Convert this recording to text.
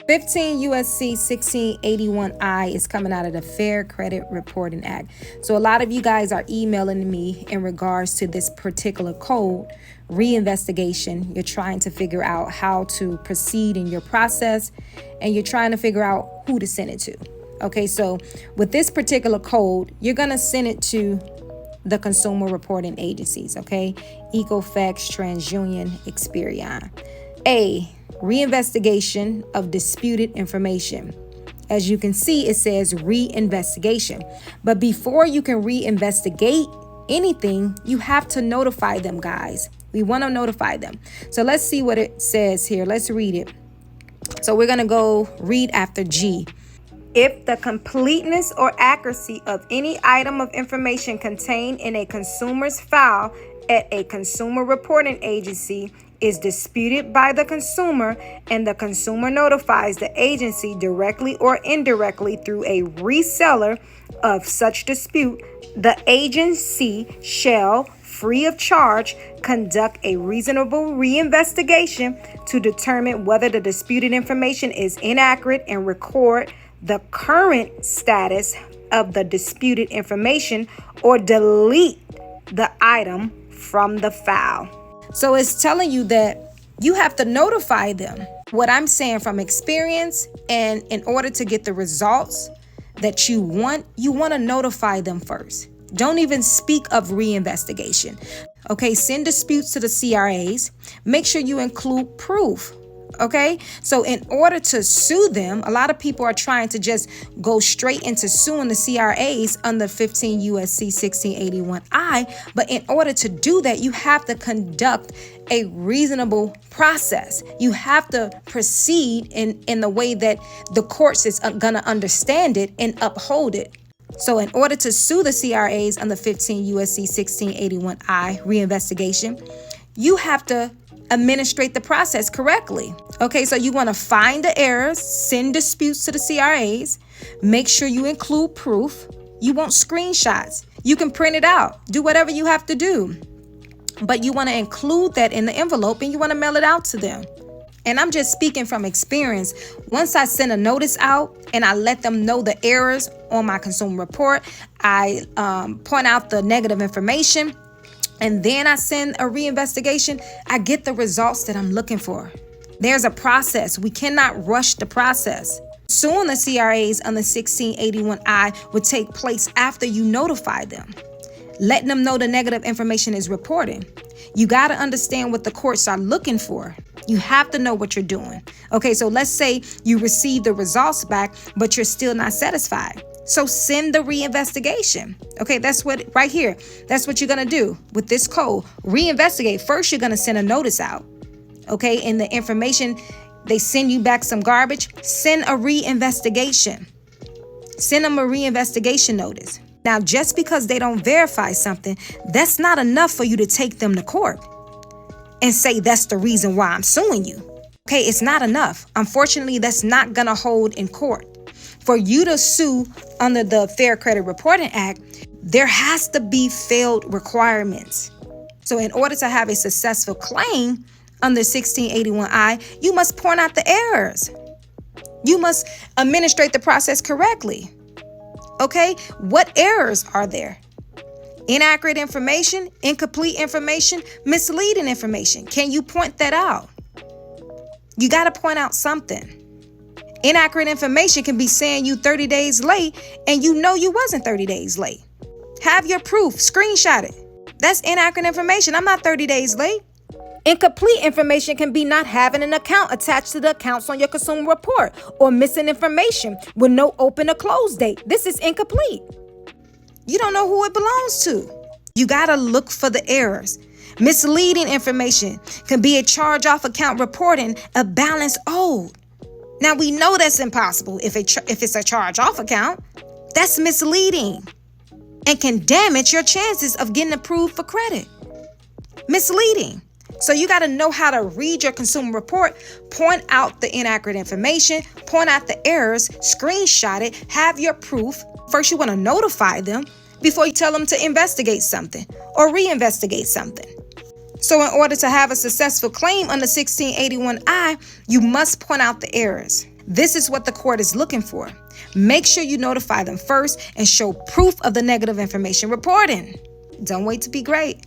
15 USC 1681I is coming out of the Fair Credit Reporting Act. So a lot of you guys are emailing me in regards to this particular code, reinvestigation. You're trying to figure out how to proceed in your process, and you're trying to figure out who to send it to. Okay, so with this particular code, you're going to send it to the consumer reporting agencies, okay? Equifax, TransUnion, Experian. A, reinvestigation of disputed information. As you can see, it says reinvestigation. But before you can reinvestigate anything, you have to notify them, guys. We want to notify them. So let's see what it says here. Let's read it. So we're going to go read after G. If the completeness or accuracy of any item of information contained in a consumer's file at a consumer reporting agency is disputed by the consumer, and the consumer notifies the agency directly or indirectly through a reseller of such dispute, the agency shall, free of charge, conduct a reasonable reinvestigation to determine whether the disputed information is inaccurate and record the current status of the disputed information or delete the item from the file. So it's telling you that you have to notify them. What I'm saying from experience, and in order to get the results that you want to notify them first. Don't even speak of reinvestigation. Okay, send disputes to the CRAs. Make sure you include proof. Okay, so in order to sue them, a lot of people are trying to just go straight into suing the CRAs under 15 USC 1681I. But in order to do that, you have to conduct a reasonable process. You have to proceed in the way that the courts is going to understand it and uphold it. So in order to sue the CRAs under 15 USC 1681I reinvestigation, you have to administrate the process correctly. Okay, so you want to find the errors, send disputes to the CRAs, make sure you include proof. You want screenshots. You can print it out, do whatever you have to do. But you want to include that in the envelope and you want to mail it out to them. And I'm just speaking from experience. Once I send a notice out and I let them know the errors on my consumer report, I point out the negative information, and then I send a reinvestigation, I get the results that I'm looking for. There's a process. We cannot rush the process. Suing the CRAs under 1681I would take place after you notify them, letting them know the negative information is reported. You got to understand what the courts are looking for. You have to know what you're doing. Okay, so let's say you receive the results back, but you're still not satisfied. So send the reinvestigation. Okay, that's what right here. That's what you're going to do with this code. Reinvestigate. First, you're going to send a notice out. Okay, and the information, they send you back some garbage. Send a reinvestigation. Send them a reinvestigation notice. Now, just because they don't verify something, that's not enough for you to take them to court and say that's the reason why I'm suing you. Okay, it's not enough. Unfortunately, that's not going to hold in court. For you to sue under the Fair Credit Reporting Act, there has to be failed requirements. So in order to have a successful claim under 1681I, you must point out the errors. You must administrate the process correctly. Okay, what errors are there? Inaccurate information, incomplete information, misleading information. Can you point that out? You got to point out something. Inaccurate information can be saying you 30 days late and you know you wasn't 30 days late. Have your proof, screenshot it. That's inaccurate information. I'm not 30 days late. Incomplete information can be not having an account attached to the accounts on your consumer report or missing information with no open or close date. This is incomplete. You don't know who it belongs to. You got to look for the errors. Misleading information can be a charge-off account reporting a balance owed. Now, we know that's impossible if it's a charge-off account. That's misleading and can damage your chances of getting approved for credit. Misleading. So you got to know how to read your consumer report, point out the inaccurate information, point out the errors, screenshot it, have your proof. First, you want to notify them before you tell them to investigate something or reinvestigate something. So in order to have a successful claim under 1681I, you must point out the errors. This is what the court is looking for. Make sure you notify them first and show proof of the negative information reporting. Don't wait to be great.